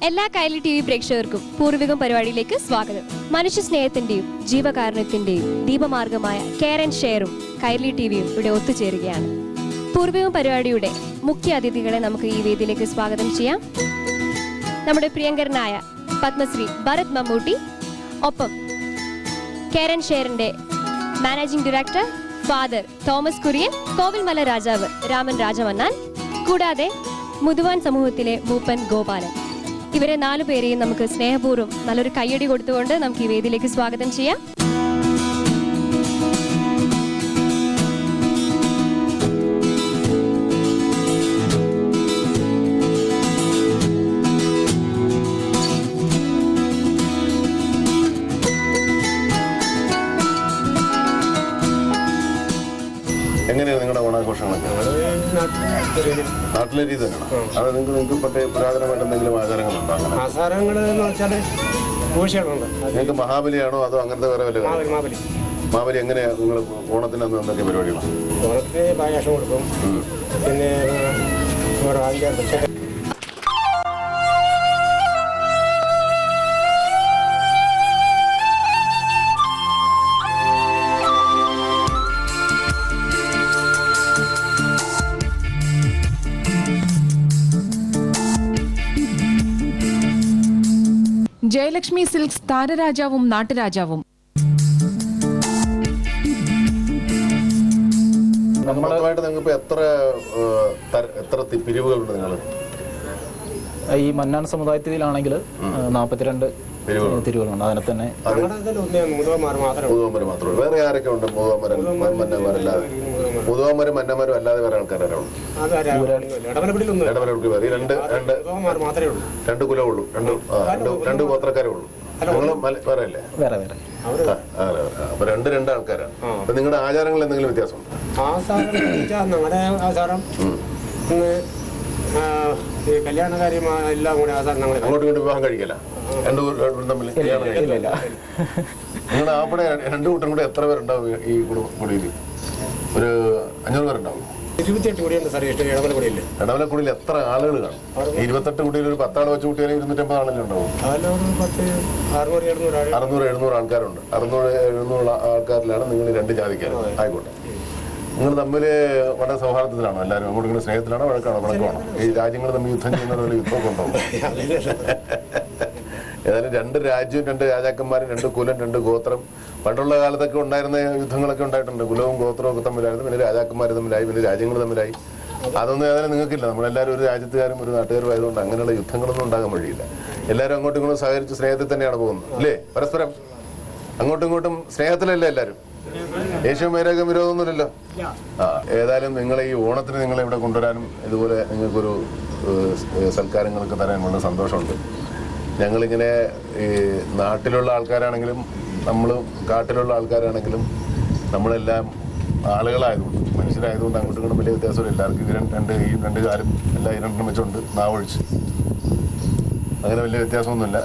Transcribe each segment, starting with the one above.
എല്ലാ Kairali T V പ്രേക്ഷകർക്കും പൂർവികം പരിപാടിയിലേക്ക് സ്വാഗതം. മനുഷ്യ സ്നേഹത്തിന്റെയും ജീവകാരുണ്യത്തിന്റെയും ദീപമാർഗമായ കെയർ ആൻഡ് ഷെയറും കൈരളി ടിവിയും ഇവിടെ ഒത്തുചേരുകയാണ്. പൂർവികം പരിപാടിയുടെ മുഖ്യ അതിഥികളെ നമുക്ക് ഈ വേദിയിലേക്ക് സ്വാഗതം ചെയ്യാം. നമ്മുടെ പ്രിയങ്കരനായ പത്മശ്രീ ഭരത് മമ്മൂട്ടി, ഒപ്പം കെയർ ആൻഡ് ഷെയറിന്റെ managing director father Thomas Kurian, Kovilmala രാജാവ് രാമൻ രാജമന്നാൻ, കൂടാതെ മുതുവാൻ സമൂഹത്തിലെ മൂപ്പൻ ഗോപാലൻ. ഇവരെ 4 പേരെയും നമുക്ക് സ്നേഹപൂർവ്വം നല്ലൊരു കയ്യടി കൊടുത്തുകൊണ്ട് നമുക്ക് ഈ വേദിയിലേക്ക് സ്വാഗതം ചെയ്യാം. എങ്ങനെയാണ് നിങ്ങളുടെ ഓണാഘോഷങ്ങളൊക്കെ? നാട്ടിലെ രീതി തന്നെയാണ്. അത് നിങ്ങൾക്ക് പുരാതനമായിട്ട് എന്തെങ്കിലും ആചാരങ്ങളുണ്ടോ? ആചാരങ്ങൾ എന്ന് വെച്ചാൽ നിങ്ങൾക്ക് മഹാബലിയാണോ അതോ അങ്ങനത്തെ വേറെ വല്ല? മാബലി എങ്ങനെയാ നിങ്ങൾ ഓണത്തിന് അന്ന് എന്തൊക്കെ പരിപാടികളാണ്? ഓണത്തിന് പായസം കൊടുക്കും, പിന്നെ ജയലക്ഷ്മി സിൽക്സ് താരരാജാവും നാട്ടുരാജാവും. നിങ്ങൾക്ക് എത്ര പിരിവുകളുണ്ട്? നിങ്ങൾ ഈ മന്നാൻ സമുദായത്തിലാണെങ്കിൽ 42 തിരുവുകളുണ്ട്. അതിനെ തന്നെ മുതുവാന്മാര് മാത്രമേ. വേറെ ആരൊക്കെ ഉണ്ട്? മന്നന്മാരല്ലാതെ മുതുവാന്മാരും മന്നന്മാരും അല്ലാതെ വേറെ ആൾക്കാരാണോ? ഇടവലക്കുടി വേറെ രണ്ട് കുലമുള്ളൂ, രണ്ട് ഗോത്രക്കാരേ ഉള്ളൂ. നിങ്ങള് വേറെ അല്ലേ? അപ്പൊ രണ്ട് ആൾക്കാരാണ്. അപ്പൊ നിങ്ങളുടെ ആചാരങ്ങളിൽ എന്തെങ്കിലും വ്യത്യാസമുണ്ടോ? ഞങ്ങളുടെ ആചാരം കല്യാണകാര്യം എല്ലാം കൂടെ ആചാരം അങ്ങോട്ടും ഇങ്ങോട്ട് വിവാഹം കഴിക്കല? തമ്മിൽ നിങ്ങളുടെ അവിടെ 2 കൂട്ടം കൂടെ എത്ര പേരുണ്ടാവും ഈ കുടിയിൽ? ഒരു 500 പേരുണ്ടാവും. 28 കുടിയുണ്ട് സാർ. ഇടവലക്കുടിയിൽ എത്ര ആളുകൾ കാണും? 28 കുടിയിൽ ഒരു 10 ആൾ വെച്ച് കൂട്ടിയാലും 250 ആളെല്ലാം ഉണ്ടാവും. 600-700 ആൾക്കാരുണ്ട്. 600-700 ആൾക്കാരിലാണ് നിങ്ങൾ 2 ജാതിക്കാർ. ആയിക്കോട്ടെ, നിങ്ങൾ തമ്മിൽ വളരെ സൗഹാർദ്ദത്തിലാണോ? എല്ലാവരും അങ്ങോട്ട് ഇങ്ങനെ സ്നേഹത്തിലാണോ, വഴക്കാണോ, വഴക്കമാണോ? ഈ രാജ്യങ്ങൾ തമ്മിൽ യുദ്ധം ചെയ്യുന്നവരുടെ യുദ്ധമൊക്കെ ഉണ്ടാവും. ഏതായാലും 2 രാജ്യവും 2 രാജാക്കന്മാരും 2 കുലം 2 ഗോത്രം. പണ്ടുള്ള കാലത്തൊക്കെ ഉണ്ടായിരുന്ന യുദ്ധങ്ങളൊക്കെ ഉണ്ടായിട്ടുണ്ട്. കുലവും ഗോത്രവും ഒക്കെ തമ്മിലായിരുന്നു. പിന്നെ രാജാക്കന്മാർ തമ്മിലായി, പിന്നെ രാജ്യങ്ങൾ തമ്മിലായി. അതൊന്നും ഏതായാലും നിങ്ങൾക്കില്ല. നമ്മളെല്ലാവരും ഒരു രാജ്യത്തുകാരും ഒരു നാട്ടുകാരും ആയതുകൊണ്ട് അങ്ങനെയുള്ള യുദ്ധങ്ങളൊന്നും ഉണ്ടാകാൻ വഴിയില്ല. എല്ലാവരും അങ്ങോട്ടും ഇങ്ങോട്ടും സഹകരിച്ച് സ്നേഹത്തിൽ തന്നെയാണ് പോകുന്നത്, അല്ലേ? പരസ്പരം അങ്ങോട്ടും ഇങ്ങോട്ടും സ്നേഹത്തിലല്ലേ എല്ലാവരും? യേശുവും വൈരാഗ്യം വിരോധമൊന്നുമില്ലല്ലോ. ഏതായാലും നിങ്ങളെ ഈ ഓണത്തിന് നിങ്ങളെ ഇവിടെ കൊണ്ടുവരാനും ഇതുപോലെ നിങ്ങൾക്കൊരു സൽക്കാരങ്ങളൊക്കെ തരാൻ വളരെ സന്തോഷമുണ്ട്. ഞങ്ങളിങ്ങനെ ഈ നാട്ടിലുള്ള ആൾക്കാരാണെങ്കിലും നമ്മൾ കാട്ടിലുള്ള ആൾക്കാരാണെങ്കിലും നമ്മളെല്ലാം ആളുകളായതുകൊണ്ട്, മനുഷ്യരായതുകൊണ്ട് അങ്ങോട്ടും ഇങ്ങോട്ടും വലിയ വ്യത്യാസമില്ല. എല്ലാവർക്കും 2 കാലും എല്ലാം 2 വെച്ചുണ്ട്, നാവൊഴിച്ച്. അങ്ങനെ വലിയ വ്യത്യാസമൊന്നുമില്ല.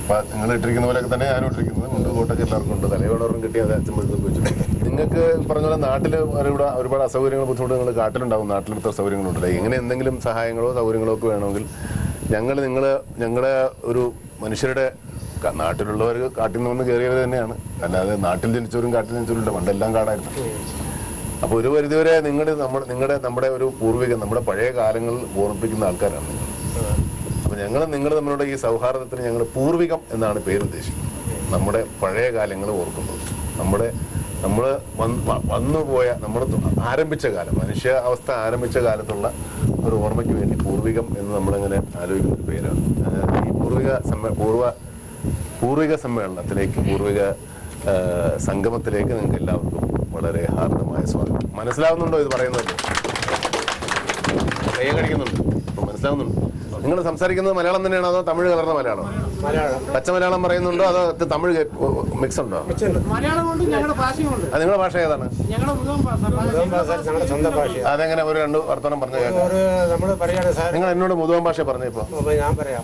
അപ്പം നിങ്ങൾ ഇട്ടിരിക്കുന്ന പോലെയൊക്കെ തന്നെ ഞാനും ഇട്ടിരിക്കുന്നത്. മുണ്ട് കോട്ടൊക്കെ എല്ലാവർക്കും ഉണ്ട്. തലയോടൊപ്പം കിട്ടി അത് അച്ഛൻപഴുത്തൊക്കെ വെച്ചിട്ടുണ്ട്. നിങ്ങൾക്ക് പറഞ്ഞ പോലെ നാട്ടിൽ ഇവിടെ ഒരുപാട് അസൗകര്യങ്ങൾ, ബുദ്ധിമുട്ടുകൾ നാട്ടിലുണ്ടാകും. നാട്ടിലെടുത്ത സൗകര്യങ്ങളുണ്ടല്ലോ. എങ്ങനെ എന്തെങ്കിലും സഹായങ്ങളോ സൗകര്യങ്ങളോ ഒക്കെ വേണമെങ്കിൽ ഞങ്ങളുടെ ഒരു മനുഷ്യരുടെ നാട്ടിലുള്ളവർ കാട്ടിൽ നിന്ന് വന്ന് കയറിയവർ തന്നെയാണ്. അല്ലാതെ നാട്ടിൽ ജനിച്ചവരും കാട്ടിൽ ജനിച്ചവരും ഇല്ല. പണ്ടെല്ലാം കാടായിരുന്നു. അപ്പോൾ ഒരു പരിധിവരെ നമ്മുടെ ഒരു പൂർവികം, നമ്മുടെ പഴയ കാലങ്ങൾ ഓർമ്മിപ്പിക്കുന്ന ആൾക്കാരാണ് നിങ്ങൾ. അപ്പോൾ നിങ്ങൾ തമ്മിലുള്ള ഈ സൗഹാർദ്ദത്തിന് ഞങ്ങൾ പൂർവികം എന്നാണ് പേര് ഉദ്ദേശിക്കുന്നത്. നമ്മുടെ പഴയ കാലങ്ങൾ ഓർക്കുന്നത്, നമ്മൾ വന്നുപോയ, നമ്മൾ ആരംഭിച്ച കാലം, മനുഷ്യ അവസ്ഥ ആരംഭിച്ച കാലത്തുള്ള ഒരു ഓർമ്മയ്ക്ക് വേണ്ടി പൂർവികം എന്ന് നമ്മളിങ്ങനെ ആലോചിക്കുന്ന ഒരു പേരാണ്. ഈ പൂർവിക സമ്മേളനത്തിലേക്ക്, പൂർവിക സംഗമത്തിലേക്ക് നിങ്ങൾക്ക് എല്ലാവർക്കും വളരെ ഹാർദമായ സ്വാഗതം. മനസ്സിലാവുന്നുണ്ടോ ഇത് പറയുന്നത്? കൈ കടിക്കുന്നുണ്ട്. മനസ്സിലാവുന്നുണ്ട്? നിങ്ങൾ സംസാരിക്കുന്നത് മലയാളം തന്നെയാണോ അതോ തമിഴ് കലർന്ന മലയാളം? പച്ച മലയാളം പറയുന്നുണ്ടോ അതോ തമിഴ് മിക്സ് ഉണ്ടോ? നിങ്ങളുടെ ഭാഷ ഏതാണ്? അതെങ്ങനെ ഒരു 2 വർത്തമാനം പറഞ്ഞു? നിങ്ങൾ എന്നോട് മുതുവാൻ ഭാഷ പറഞ്ഞപ്പോ ഞാൻ പറയാം.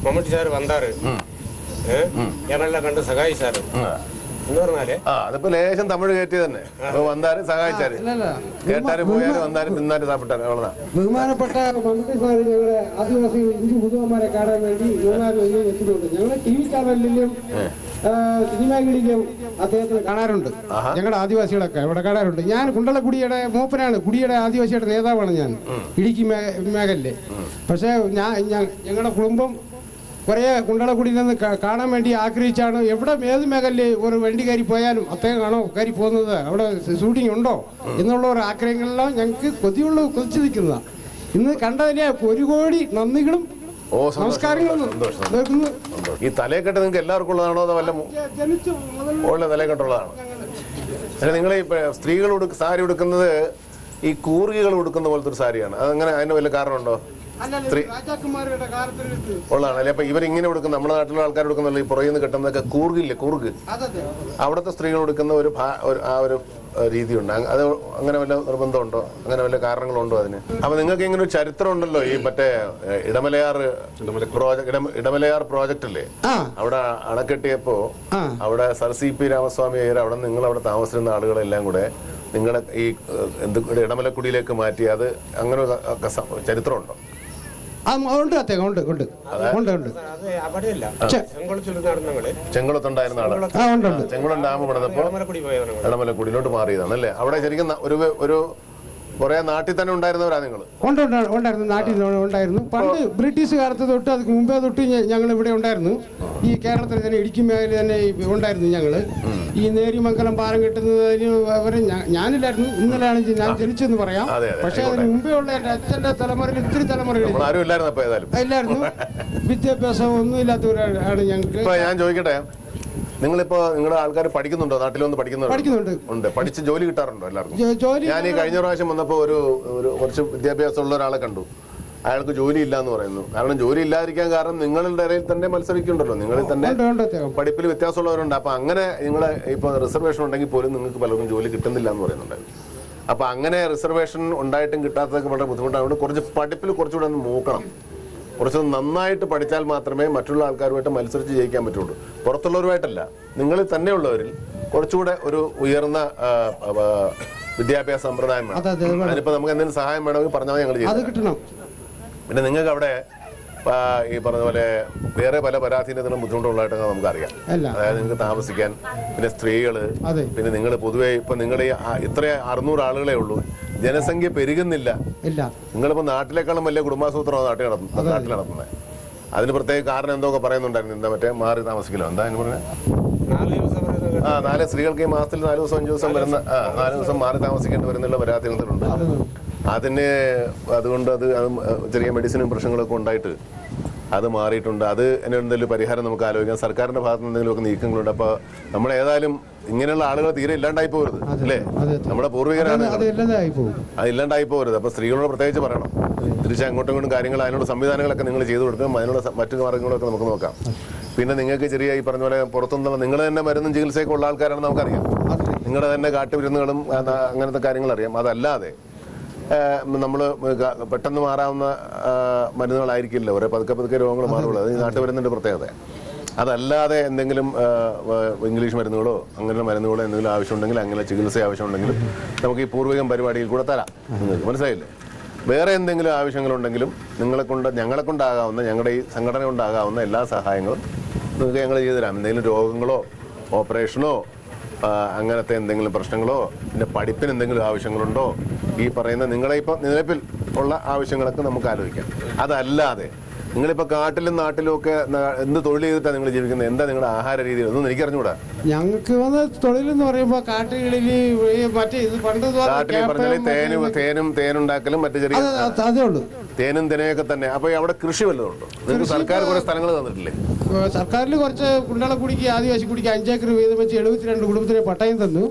മമ്മൂട്ടി സാറ് വന്നാറ്, ഞങ്ങളെല്ലാം കണ്ട് സഹായിച്ചാറ്. എന്ന് പറഞ്ഞാല് അതിപ്പോ ലേശം തമിഴ് കയറ്റി തന്നെ അപ്പൊ വന്നാലും സഹായിച്ചാല് കേട്ടാലും പോയാലും വന്നാലും തിന്നാലും സാപ്പിട്ടാലും അவ்வளவுதான். ബഹുമാനപ്പെട്ട മന്ത്രി സാർ ഞങ്ങളെ ആദിവാസി ഹിന്ദു മുതുവന്മാരെ കാണാൻ വേണ്ടി എത്തിയിട്ടുണ്ട്. ഞങ്ങള് TV ചാനലിലും സിനിമകളിലും അദ്ദേഹത്തിന് കാണാറുണ്ട്. ഞങ്ങളുടെ ആദിവാസികളൊക്കെ ഇവിടെ കാണാറുണ്ട്. ഞാൻ കുണ്ടളക്കുടിയുടെ മൂപ്പനാണ്, കുടിയുടെ ആദിവാസിയുടെ നേതാവാണ് ഞാൻ ഇടുക്കി മേഖലയിലെ. പക്ഷേ ഞങ്ങളുടെ കുടുംബം കുറേ കുണ്ടളക്കുടിയിൽ നിന്ന് കാണാൻ വേണ്ടി ആഗ്രഹിച്ചാണ്. എവിടെ ഏത് മേഖലയിൽ ഒരു വണ്ടി കയറി പോയാലും അദ്ദേഹമാണോ കയറി പോകുന്നത്, അവിടെ ഷൂട്ടിംഗ് ഉണ്ടോ എന്നുള്ള ഒരു ആഗ്രഹങ്ങളെല്ലാം ഞങ്ങൾക്ക് കൊതിച്ചു നിൽക്കുന്നതാണ്. ഇന്ന് കണ്ടതിലെ 1 കോടി നന്ദികളും നമസ്കാരങ്ങളും. ഈ തലയെക്കെട്ട് നിങ്ങൾക്ക് എല്ലാവർക്കും ഉള്ളതാണോ അതോ വല്ല ഉള്ള തലയെക്കെട്ടുള്ളതാണോ? പക്ഷെ നിങ്ങൾ ഈ സ്ത്രീകൾ സാരി ഉടുക്കുന്നത് ഈ കൂർഗികൾ ഉടുക്കുന്ന പോലത്തെ ഒരു സാരിയാണ്. അതങ്ങനെ അതിന് വല്ല കാരണമുണ്ടോ? ഉള്ളതാണ് അല്ലെ? അപ്പൊ ഇവരിങ്ങനെ കൊടുക്കുന്ന നമ്മുടെ നാട്ടിലുള്ള ആൾക്കാർ കൊടുക്കുന്നല്ലോ ഈ പുറകിൽ നിന്ന് കിട്ടുന്നതൊക്കെ കൂർഗില്ലേ, കൂർഗ് അവിടുത്തെ സ്ത്രീകൾ കൊടുക്കുന്ന ആ ഒരു രീതിയുണ്ട്. അത് അങ്ങനെ വല്ല നിർബന്ധമുണ്ടോ, അങ്ങനെ വല്ല കാരണങ്ങളുണ്ടോ അതിന്? അപ്പൊ നിങ്ങൾക്ക് ഇങ്ങനെ ഒരു ചരിത്രം ഉണ്ടല്ലോ, ഈ മറ്റേ ഇടമലയാർ പ്രോജക്റ്റ് അല്ലേ, അവിടെ അണക്കെട്ടിയപ്പോ അവിടെ സർ CP രാമസ്വാമി അയ്യർ അവിടെ നിങ്ങൾ അവിടെ താമസിച്ചിരുന്ന ആളുകളെല്ലാം കൂടെ നിങ്ങളെ ഈ ഇടമലക്കുടിയിലേക്ക് മാറ്റി. അത് അങ്ങനെ ചരിത്രമുണ്ടോ? ചെങ്കുളത്തുണ്ടായിരുന്ന ആള് ചെങ്കുളം ഡാം പണിതപ്പോ ഇടമലക്കുടിയിലോട്ട് മാറിയതാണ് അല്ലേ? അവിടെ ശരിക്കും ഒരു കുറെ നാട്ടിൽ തന്നെ ഉണ്ടായിരുന്നവരാ നിങ്ങൾ? ഉണ്ടായിരുന്നു, നാട്ടിൽ ഉണ്ടായിരുന്നു. പണ്ട് ബ്രിട്ടീഷ് കാലത്ത് തൊട്ട് അതിന് മുമ്പേ തൊട്ട് ഞങ്ങൾ ഇവിടെ ഉണ്ടായിരുന്നു. ഈ കേരളത്തിൽ തന്നെ ഇടുക്കി മേഖല തന്നെ ഉണ്ടായിരുന്നു. ഞങ്ങൾ ഈ നേരിമംഗലം പാലം കെട്ടുന്നതിന് അവരെ ഞാനില്ലായിരുന്നു. ഇന്നലെയാണ് ഞാൻ ജനിച്ചെന്ന് പറയാം. പക്ഷെ അതിന് മുമ്പേ ഉള്ള എന്റെ അച്ഛന്റെ തലമുറയിൽ ഇത്തിരി തലമുറയിൽ ഇല്ലായിരുന്നു. വിദ്യാഭ്യാസം ഒന്നും ഇല്ലാത്തവരാണ് ഞങ്ങൾക്ക്. ഞാൻ ചോദിക്കട്ടെ, നിങ്ങളിപ്പോ നിങ്ങളുടെ ആൾക്കാർ പഠിക്കുന്നുണ്ടോ? നാട്ടിൽ വന്ന് പഠിക്കുന്നുണ്ട്? ഉണ്ട്. പഠിച്ച് ജോലി കിട്ടാറുണ്ടോ എല്ലാവർക്കും? ഞാൻ ഈ കഴിഞ്ഞ പ്രാവശ്യം വന്നപ്പോ ഒരു കുറച്ച് വിദ്യാഭ്യാസമുള്ള ഒരാളെ കണ്ടു. അയാൾക്ക് ജോലി ഇല്ല എന്ന് പറയുന്നു. കാരണം ജോലി ഇല്ലാതിരിക്കാൻ കാരണം നിങ്ങളുടെ ഇടയിൽ തന്നെ മത്സരിക്കുന്നുണ്ടല്ലോ, നിങ്ങളിൽ തന്നെ പഠിപ്പിൽ വ്യത്യാസമുള്ളവരുണ്ട്. അപ്പൊ അങ്ങനെ നിങ്ങളെ ഇപ്പൊ റിസർവേഷൻ ഉണ്ടെങ്കിൽ പോലും നിങ്ങൾക്ക് പലർക്കും ജോലി കിട്ടുന്നില്ല എന്ന് പറയുന്നുണ്ടായിരുന്നു. അപ്പൊ അങ്ങനെ റിസർവേഷൻ ഉണ്ടായിട്ടും കിട്ടാത്തതൊക്കെ വളരെ ബുദ്ധിമുട്ടാണ്. കുറച്ച് പഠിപ്പിൽ കുറച്ചുകൂടെ ഒന്ന് നോക്കണം. കുറച്ച് നന്നായിട്ട് പഠിച്ചാൽ മാത്രമേ മറ്റുള്ള ആൾക്കാരുമായിട്ട് മത്സരിച്ച് ജയിക്കാൻ പറ്റുള്ളൂ. പുറത്തുള്ളവരുമായിട്ടല്ല, നിങ്ങളിൽ തന്നെയുള്ളവരിൽ കുറച്ചുകൂടെ ഒരു ഉയർന്ന വിദ്യാഭ്യാസ സമ്പ്രദായം വേണം. അതിനിപ്പോ നമുക്ക് എന്തെങ്കിലും സഹായം വേണമെങ്കിൽ പറഞ്ഞാൽ ഞങ്ങൾ ചെയ്യും. പിന്നെ നിങ്ങൾക്ക് അവിടെ ഈ പറഞ്ഞ പോലെ വേറെ പല പരാധീനത്തിനും ബുദ്ധിമുട്ടുള്ളതായിട്ടൊക്കെ നമുക്കറിയാം. അതായത് നിങ്ങൾക്ക് താമസിക്കാൻ, പിന്നെ സ്ത്രീകള്, പിന്നെ നിങ്ങൾ പൊതുവെ ഇപ്പൊ നിങ്ങൾ ഇത്ര 600 ആളുകളെ ഉള്ളൂ, ജനസംഖ്യ പെരുകുന്നില്ല. നിങ്ങളിപ്പോ നാട്ടിലേക്കാളും വലിയ കുടുംബാസൂത്രമാണ് നാട്ടിൽ നടത്തുന്നത്. അതിന് പ്രത്യേക കാരണം എന്തൊക്കെ പറയുന്നുണ്ടായിരുന്നു. എന്താ മറ്റേ മാറി താമസിക്കലോ എന്താ അതിന് പറഞ്ഞത്? 4 സ്ത്രീകൾക്ക് ഈ മാസത്തിൽ 4 ദിവസം 5 ദിവസം വരുന്ന 4 ദിവസം മാറി താമസിക്കേണ്ടി വരുന്നുള്ള പരാതികളുണ്ട്. അതുകൊണ്ട് അത് ചെറിയ മെഡിസിനും പ്രശ്നങ്ങളൊക്കെ ഉണ്ടായിട്ട് അത് മാറിയിട്ടുണ്ട്. അത് എന്തെങ്കിലും പരിഹാരം നമുക്ക് ആലോചിക്കാം. സർക്കാരിന്റെ ഭാഗത്ത് എന്തെങ്കിലുമൊക്കെ നീക്കങ്ങളുണ്ട്. അപ്പൊ നമ്മൾ ഏതായാലും ഇങ്ങനെയുള്ള ആളുകൾ തീരെ ഇല്ലാണ്ടായി പോകരുത് അല്ലേ? നമ്മുടെ പൂർവികരാണ്, അത് ഇല്ലാണ്ടായി പോകരുത്. അപ്പൊ സ്ത്രീകളോട് പ്രത്യേകിച്ച് പറയണം, തിരിച്ച് അങ്ങോട്ടും ഇങ്ങോട്ടും കാര്യങ്ങൾ അതിനുള്ള സംവിധാനങ്ങളൊക്കെ നിങ്ങൾ ചെയ്തു കൊടുക്കും. അതിനുള്ള മറ്റു മാർഗങ്ങളൊക്കെ നമുക്ക് നോക്കാം. പിന്നെ നിങ്ങൾക്ക് ചെറിയ ഈ പറഞ്ഞ പോലെ പുറത്തുനിന്നുള്ള നിങ്ങൾ തന്നെ മരുന്നും ചികിത്സയൊക്കെ ഉള്ള ആൾക്കാരാണ് നമുക്കറിയാം. നിങ്ങളുടെ തന്നെ കാട്ടുമരുന്നുകളും അങ്ങനത്തെ കാര്യങ്ങൾ അറിയാം. അതല്ലാതെ നമ്മൾ പെട്ടെന്ന് മാറാവുന്ന മരുന്നുകളായിരിക്കില്ല, ഒരേ പതുക്കെ രോഗങ്ങൾ മാറുള്ളൂ. അത് ഈ നാട്ടുമരുന്നിൻ്റെ പ്രത്യേകത. അതല്ലാതെ എന്തെങ്കിലും ഇംഗ്ലീഷ് മരുന്നുകളോ അങ്ങനെ മരുന്നുകളോ എന്തെങ്കിലും ആവശ്യമുണ്ടെങ്കിൽ, അങ്ങനെ ചികിത്സ ആവശ്യമുണ്ടെങ്കിലും നമുക്ക് ഈ പൂർവികം പരിപാടിയിൽ കൂടെ തരാം. നിങ്ങൾക്ക് മനസ്സിലായില്ലേ? വേറെ എന്തെങ്കിലും ആവശ്യങ്ങളുണ്ടെങ്കിലും ഞങ്ങളെ കൊണ്ടാകാവുന്ന, ഞങ്ങളുടെ ഈ സംഘടന കൊണ്ടാകാവുന്ന എല്ലാ സഹായങ്ങളും നിങ്ങൾക്ക് ഞങ്ങൾ ചെയ്തു തരാം. എന്തെങ്കിലും രോഗങ്ങളോ ഓപ്പറേഷനോ അങ്ങനത്തെ എന്തെങ്കിലും പ്രശ്നങ്ങളോ, പിന്നെ പഠിപ്പിന് എന്തെങ്കിലും ആവശ്യങ്ങളുണ്ടോ, ഈ പറയുന്ന നിങ്ങളെ ഇപ്പം നിലവിൽ ഉള്ള ആവശ്യങ്ങളൊക്കെ നമുക്ക് ആലോചിക്കാം. അതല്ലാതെ നിങ്ങളിപ്പോൾ കാട്ടിലും നാട്ടിലും ഒക്കെ എന്ത് തൊഴിൽ ചെയ്തിട്ടാണ് നിങ്ങൾ ജീവിക്കുന്നത്? എന്താ നിങ്ങളുടെ ആഹാര രീതി? ഒന്നും എനിക്കറിഞ്ഞൂടാ. ഞങ്ങൾക്ക് വന്ന് തൊഴിലെന്ന് പറയുമ്പോൾ കാട്ടുകളിൽ തേനുണ്ടാക്കലും മറ്റു ചെറിയ അതേ ഉള്ളൂ, തേനും തിനയൊക്കെ തന്നെ. അപ്പൊ അവിടെ കൃഷി വല്ലതുണ്ടോ? നിങ്ങൾക്ക് സർക്കാർ കുറെ സ്ഥലങ്ങൾ തന്നിട്ടില്ലേ? സർക്കാരിൽ കുറച്ച് കുണ്ടളക്കുടിക്ക് ആദിവാസി കുടിക്ക് 5 ഏക്കർ വീതം വെച്ച് 72 കുടുംബത്തിന് പട്ടയം തന്നു.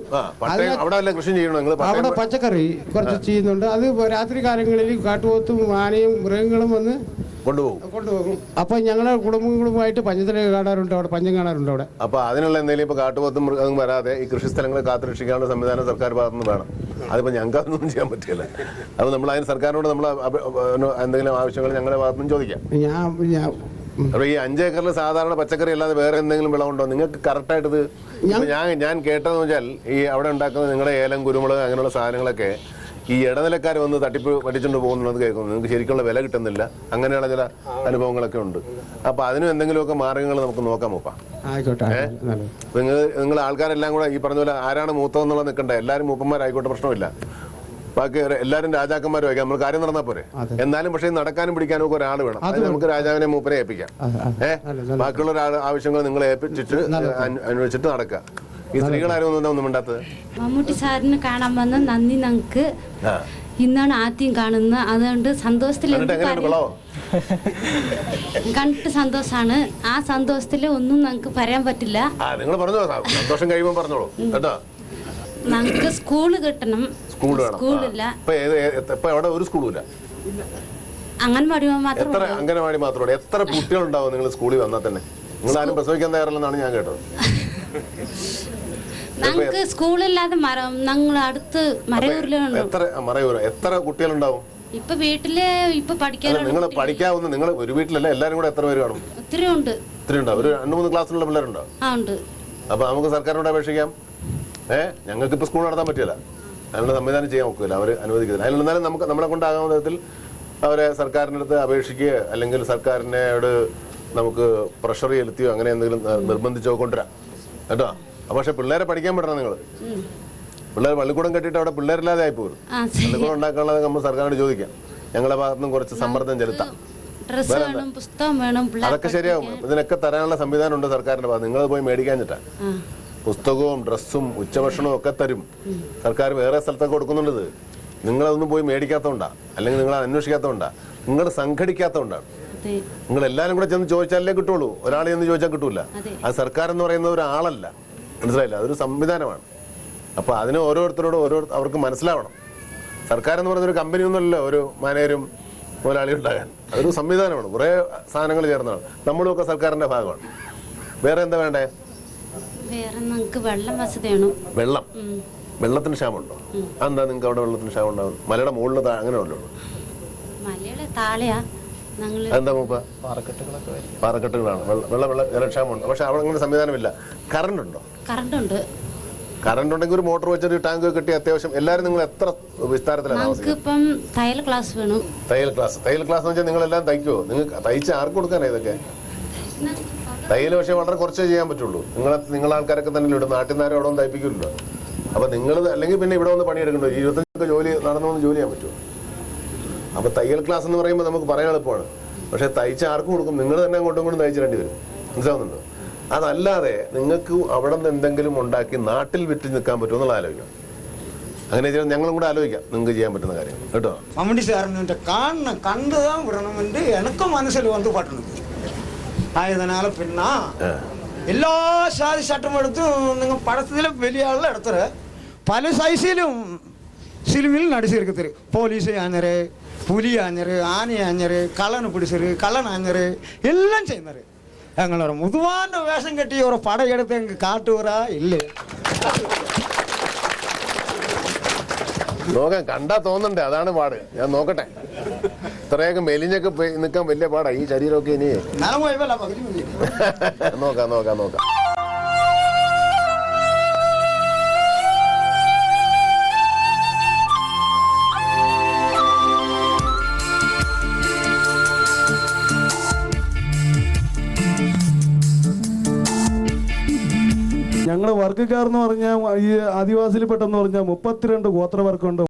അവിടെ വല്ല കൃഷി ചെയ്യണോ? അവിടെ പച്ചക്കറി കുറച്ച് ചെയ്യുന്നുണ്ട്. അത് രാത്രി കാലങ്ങളിൽ കാട്ടുപോത്തും ആനയും മൃഗങ്ങളും വന്ന് കൊണ്ടുപോകും. അപ്പൊ ഞങ്ങളെ കുടുംബങ്ങളുമായിട്ട് പഞ്ചത്തിലേക്ക് കാണാറുണ്ട്, അവിടെ പഞ്ചം കാണാറുണ്ട് അവിടെ. അപ്പൊ അതിനുള്ള എന്തെങ്കിലും ഇപ്പൊ കാട്ടുപോത്തും മൃഗം വരാതെ ഈ കൃഷി സ്ഥലങ്ങളെ കാത്തുരക്ഷിക്കാനുള്ള സംവിധാനം സർക്കാർ ഭാഗത്തുനിന്ന് വേണം. അതിപ്പോ ഞങ്ങൾക്ക് അതൊന്നും ചെയ്യാൻ പറ്റില്ല. അപ്പൊ നമ്മൾ അതിന് സർക്കാരിനോട് നമ്മൾ എന്തെങ്കിലും ആവശ്യങ്ങൾ ഞങ്ങളുടെ ഭാഗത്തുനിന്ന് ചോദിക്കാം. അപ്പൊ ഈ 5 ഏക്കറിൽ സാധാരണ പച്ചക്കറി അല്ലാതെ വേറെ എന്തെങ്കിലും വിളവുണ്ടോ നിങ്ങൾക്ക് കറക്റ്റായിട്ട് ഇത്? ഞാൻ കേട്ടതെന്ന് വെച്ചാൽ ഈ അവിടെ ഉണ്ടാക്കുന്ന നിങ്ങളുടെ ഏലം, കുരുമുളക് അങ്ങനെയുള്ള സാധനങ്ങളൊക്കെ ഈ ഇടനിലക്കാർ വന്ന് തട്ടിപ്പ് പഠിച്ചുകൊണ്ട് പോകുന്നത് കേൾക്കുന്നു. നിങ്ങൾക്ക് ശരിക്കുള്ള വില കിട്ടുന്നില്ല, അങ്ങനെയുള്ള ചില അനുഭവങ്ങളൊക്കെ ഉണ്ട്. അപ്പൊ അതിനും എന്തെങ്കിലുമൊക്കെ മാർഗങ്ങൾ നമുക്ക് നോക്കാം മൂപ്പ. ആയിക്കോട്ടെ. നിങ്ങൾ ആൾക്കാരെല്ലാം കൂടെ ഈ പറഞ്ഞ പോലെ ആരാണ് മൂത്തതെന്നുള്ള നിൽക്കണ്ട, എല്ലാവരും മൂപ്പന്മാരായിക്കോട്ടെ, പ്രശ്നമില്ല. ബാക്കി എല്ലാവരും രാജാക്കന്മാരും ആയിരിക്കാം, നമ്മൾ കാര്യം നടന്നാൽ പോരെ. എന്നാലും പക്ഷേ നടക്കാനും പിടിക്കാനും ഒക്കെ ഒരാൾ വേണം. അത് നമുക്ക് രാജാവിനെ മൂപ്പരെ ഏൽപ്പിക്കാം. ബാക്കിയുള്ള ആവശ്യങ്ങൾ നിങ്ങൾ ഏൽപ്പിച്ചിട്ട് അനുവദിച്ചിട്ട് നടക്കുക. ഈ സ്ത്രീകളാരും ഒന്നും മിണ്ടാത്തത്? മമ്മൂട്ടി സാറിന് കാണാൻ വന്ന നന്ദി ഞങ്ങൾക്ക് ഇന്നാണ് ആദ്യം കാണുന്നത്. അതുകൊണ്ട് സന്തോഷത്തിൽ കണ്ടിട്ട് സന്തോഷാണ്. ആ സന്തോഷത്തിൽ ഒന്നും ഞങ്ങൾക്ക് പറയാൻ പറ്റില്ല. നിങ്ങൾ പറഞ്ഞോ, സന്തോഷം കഴിയുമ്പോൾ പറഞ്ഞോളൂ കേട്ടോ. ഞങ്ങൾക്ക് സ്കൂള് കിട്ടണം. സ്കൂളില്ല. ഒരു സ്കൂളില്ല, അംഗൻവാടി മാത്രം. അംഗനവാടി മാത്രമേ. എത്ര കുട്ടികളുണ്ടാവും നിങ്ങൾ സ്കൂളിൽ വന്നാൽ തന്നെ? നിങ്ങൾ ആരും പ്രസവിക്കാൻ തയ്യാറല്ലെന്നാണ് ഞാൻ കേട്ടത്. ഞങ്ങൾക്ക് സ്കൂളില്ലാതെ ഞങ്ങൾ അടുത്ത് മറയൂരിലുണ്ട്. എത്ര കുട്ടികളുണ്ടാവും ഇപ്പൊ വീട്ടില്? ഇപ്പൊ പഠിക്കാൻ നിങ്ങൾ പഠിക്കാവുന്ന നിങ്ങൾ ഒരു വീട്ടിലല്ല, എല്ലാരും കൂടെ എത്ര പേര് കാണും? ഒത്തിരി ഉണ്ട്. ഒരു 2-3 ക്ലാസ്സിലുള്ള പിള്ളേരുണ്ടോ? അപ്പൊ നമുക്ക് സർക്കാരിനോട് അപേക്ഷിക്കാം. ഞങ്ങൾക്ക് ഇപ്പൊ സ്കൂൾ നടത്താൻ പറ്റില്ല, അതിനുള്ള സംവിധാനം ചെയ്യാൻ നോക്കില്ല, അവർ അനുവദിക്കുന്നില്ല. അതിലെന്നാലും നമുക്ക് നമ്മളെ കൊണ്ടാകാവുന്ന വിധത്തിൽ അവരെ സർക്കാരിൻ്റെ അടുത്ത് അപേക്ഷിക്കുകയോ അല്ലെങ്കിൽ സർക്കാരിനോട് നമുക്ക് പ്രഷർ ചെലുത്തിയോ അങ്ങനെ എന്തെങ്കിലും നിർബന്ധിച്ചോ കൊണ്ടുവരാം കേട്ടോ. പക്ഷെ പിള്ളേരെ പഠിക്കാൻ വിടണം. നിങ്ങൾ പിള്ളേർ പള്ളിക്കൂടം കെട്ടിയിട്ട് അവിടെ പിള്ളേരില്ലാതെ ആയി പോകും. പള്ളിക്കൂടം ഉണ്ടാക്കാനുള്ളത് നമ്മൾ സർക്കാരിനോട് ചോദിക്കാം, ഞങ്ങളുടെ ഭാഗത്തുനിന്നും കുറച്ച് സമ്മർദ്ദം ചെലുത്താം. അതൊക്കെ ശരിയാവും. ഇതിനൊക്കെ തരാനുള്ള സംവിധാനം ഉണ്ട് സർക്കാരിന്റെ ഭാഗത്ത്. നിങ്ങൾ പോയി മേടിക്കാഞ്ഞിട്ടാ. പുസ്തകവും ഡ്രസ്സും ഉച്ചഭക്ഷണവും ഒക്കെ തരും സർക്കാർ. വേറെ സ്ഥലത്തൊക്കെ കൊടുക്കുന്നുണ്ട്. നിങ്ങളതൊന്നും പോയി മേടിക്കാത്തതുകൊണ്ടാ, അല്ലെങ്കിൽ നിങ്ങൾ അന്വേഷിക്കാത്തതുകൊണ്ടാ, നിങ്ങൾ സംഘടിക്കാത്തതുകൊണ്ടാണ്. നിങ്ങൾ എല്ലാവരും കൂടെ ചെന്ന് ചോദിച്ചാലേ കിട്ടുള്ളൂ. ഒരാൾ ചെന്ന് ചോദിച്ചാൽ കിട്ടൂല. അത് സർക്കാർ എന്ന് പറയുന്ന ഒരാളല്ല, മനസ്സിലായില്ല, അതൊരു സംവിധാനമാണ്. അപ്പൊ അതിന് ഓരോരുത്തരോടും അവർക്ക് മനസ്സിലാവണം. സർക്കാർ എന്ന് പറയുന്നൊരു കമ്പനി ഒന്നുമല്ലോ ഒരു മാനേജരും മുതലാളി ഉണ്ടാകാൻ. അതൊരു സംവിധാനമാണ്, കുറേ സാധനങ്ങൾ ചേർന്നതാണ്. നമ്മളുമൊക്കെ സർക്കാരിന്റെ ഭാഗമാണ്. വേറെ എന്താ വേണ്ടേ? വെള്ളം. വെള്ളത്തിന് ക്ഷാമമുണ്ടോ? അതെന്താ നിങ്ങൾക്ക് അവിടെ വെള്ളത്തിന് ക്ഷാമം ഉണ്ടാവും? മലയുടെ മുകളിൽ അങ്ങനെ ഉള്ളൂ? എന്താ മൂപ്പ? പാറക്കെട്ടുകളാണ്. ജലക്ഷാമമുണ്ട്. പക്ഷെ അവിടെ അങ്ങനെ സംവിധാനമില്ല. കറണ്ട് ഉണ്ടോ? കറണ്ട് ഉണ്ടെങ്കിൽ ഒരു മോട്ടോർ വെച്ചൊരു ടാങ്ക് കെട്ടി അത്യാവശ്യം എല്ലാവരും. നിങ്ങൾ എത്ര വിസ്താരത്തിലാണ് താമസിക്കുന്നത്? തയ്യൽ ക്ലാസ് എന്ന് വെച്ചാൽ നിങ്ങളെല്ലാം തയ്ക്കുമോ? നിങ്ങൾക്ക് തയ്ച്ച് ആർക്ക് കൊടുക്കാനാ ഇതൊക്കെ? തയ്യൽ പക്ഷേ വളരെ കുറച്ചേ ചെയ്യാൻ പറ്റുള്ളൂ. നിങ്ങളെ ആൾക്കാരൊക്കെ തന്നെ ഇടും. നാട്ടിൽ നിന്ന് അവിടെ ഒന്നും തയ്പ്പിക്കില്ലല്ലോ. അപ്പൊ നിങ്ങൾ അല്ലെങ്കിൽ പിന്നെ ഇവിടെ വന്ന് പണിയെടുക്കണ്ടോ? 25 ജോലി നടന്നു ജോലി ചെയ്യാൻ പറ്റുമോ? അപ്പൊ തയ്യൽ ക്ലാസ് എന്ന് പറയുമ്പോൾ നമുക്ക് പറയാൻ എളുപ്പമാണ്. പക്ഷെ തയ്ച്ച് ആർക്കും കൊടുക്കും? നിങ്ങൾ തന്നെ അങ്ങോട്ടും ഇങ്ങോട്ടും തയ്ച്ചിടേണ്ടി വരും. മനസ്സിലാവുന്നുണ്ടോ? അതല്ലാതെ നിങ്ങൾക്ക് അവിടെ നിന്ന് എന്തെങ്കിലും ഉണ്ടാക്കി നാട്ടിൽ വിറ്റ് നിൽക്കാൻ പറ്റുമോ എന്നുള്ള ആലോചിക്കാം. അങ്ങനെ ഞങ്ങളും കൂടെ ആലോചിക്കാം നിങ്ങൾക്ക് ചെയ്യാൻ പറ്റുന്ന കാര്യം കേട്ടോ. മമ്മൂട്ടി സാറിന് കണ്ടുதான் വിടണമെന്ന് എനിക്ക് മനസ്സിൽ വന്ന് പറ്റണം. ആയതിനാല പിന്നെ എല്ലാ സാധി ചട്ടം എടുത്തും നിങ്ങൾ പടത്തിലെ വലിയ ആളുടെ എടുത്തത് പല സൈസിലും സിനിമയിൽ നടിച്ചിരിക്കത്തില്. പോലീസ് ആഞ്ഞര്, പുലി ആഞ്ഞര്, ആന ആഞ്ഞര്, കള്ളന് പിടിച്ചത്, കള്ളൻ ആഞ്ഞര് എല്ലാം ചെയ്യുന്നത്. ഞങ്ങളൊരു മുതുവാന്റെ വേഷം കെട്ടി ഒരു പടയെടുത്ത് ഞങ്ങൾക്ക് കാട്ടുവരാ ഇല്ലേ? നോക്കാൻ കണ്ടാ തോന്നണ്ടേ? അതാണ് പാട്. ഞാൻ നോക്കട്ടെ. ഇത്രയൊക്കെ മെലിഞ്ഞൊക്കെ നിൽക്കാൻ വലിയ പാടാ ഈ ശരീരമൊക്കെ. ഇനി നോക്കാം. ഞങ്ങൾ വർഗ്ഗക്കാരെന്ന് പറഞ്ഞാൽ ഈ ആദിവാസിയിൽപ്പെട്ടെന്ന് പറഞ്ഞാൽ 32 ഗോത്രവർഗമുണ്ട്.